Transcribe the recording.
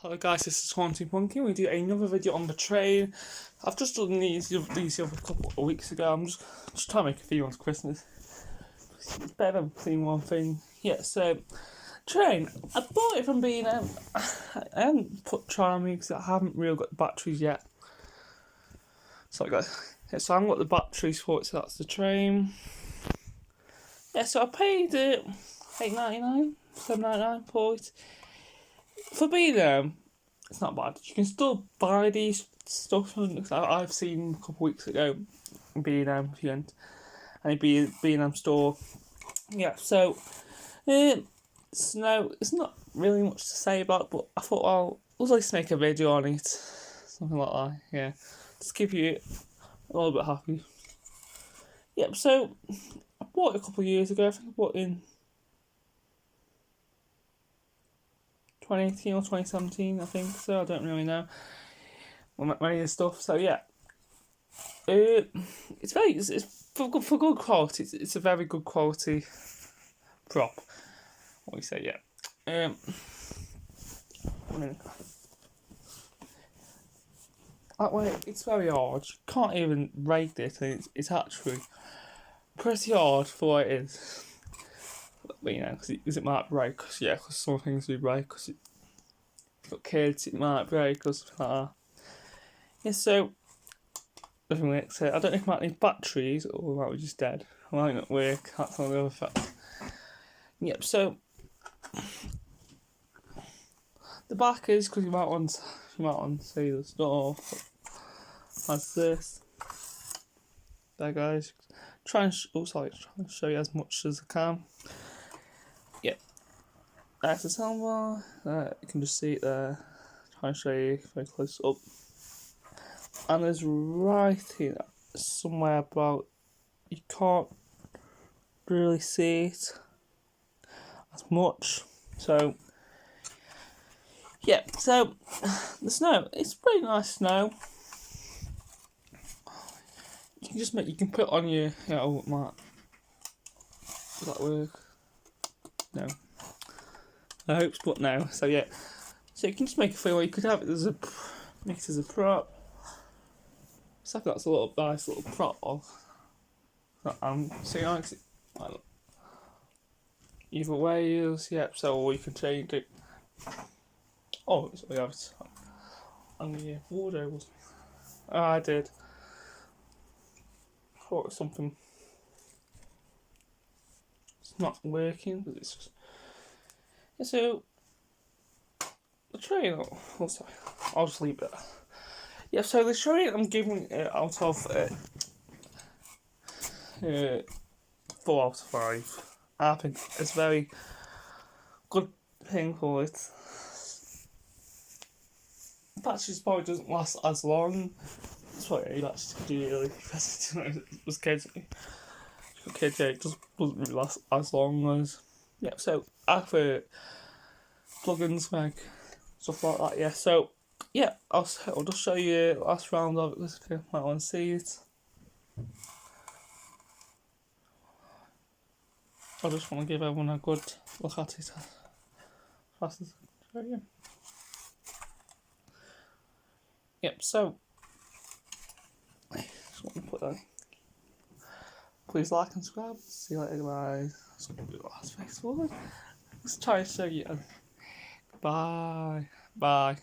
Hello guys, this is Haunting Pumpkin. We do another video on the train. I've just done these a couple of weeks ago. I'm just trying to make a few on Christmas. It's better than seeing one thing. Yeah, so train. I bought it from B&M. I haven't tried on me because I haven't really got the batteries yet. So I haven't got the batteries for it. So that's the train. Yeah, so I paid $8.99, $7.99 for it. For B&M, it's not bad. You can still buy these stuff. I've seen a couple of weeks ago B&M if you went any B&M store. Yeah, so it's not really much to say about it, but I thought I'll at least make a video on it, something like that. Yeah, just keep you a little bit happy. Yep. So I bought it a couple of years ago. I think I bought it in 2018 or 2017, I think. So I don't really know many of the stuff. So yeah, it's for good quality. It's a very good quality prop. What do you say? Yeah. That way, it's very hard. You can't even rate it, and it's actually pretty hard for what it is. But because it might break. Because some things do break. Because you've got kids, it might break or something like that. Yeah, so I don't know if it might need batteries or might be just dead. It might not work. That's on the other fact. Yep. So the back is because you might want to see the stuff. As this. There, guys. Try and show you as much as I can. Yep. That's the soundbar. You can just see it there. Try and show you very close up. And there's writing somewhere about you can't really see it as much. So yeah, so the snow, it's pretty nice snow. You can put it on your mat. Does that work? No. I hope, but no. So yeah, so you can just make a feel. You could have it as a prop. So that's a nice little prop of. So either way, yep. So you can change it. Oh, so we have it on the wardrobe. Oh, I did. I thought it was something. It's not working, but it's just. Yeah, so the train. I'll just leave it. Yeah, so the train I'm giving it out of 4 out of 5. I think it's very good thing for it. The battery probably doesn't last as long. That's what it actually do really. Because kids, it just doesn't really last as long as. Yeah, so after plugins like stuff like that, yeah. So yeah, I'll just show you the last round of it if you might want to see it. I just want to give everyone a good look at it as fast as I can show you. Yep, so just want to put that. Please like and subscribe. See you later, guys. That's going to be the last face forward. Let's try to show you. Bye. Bye.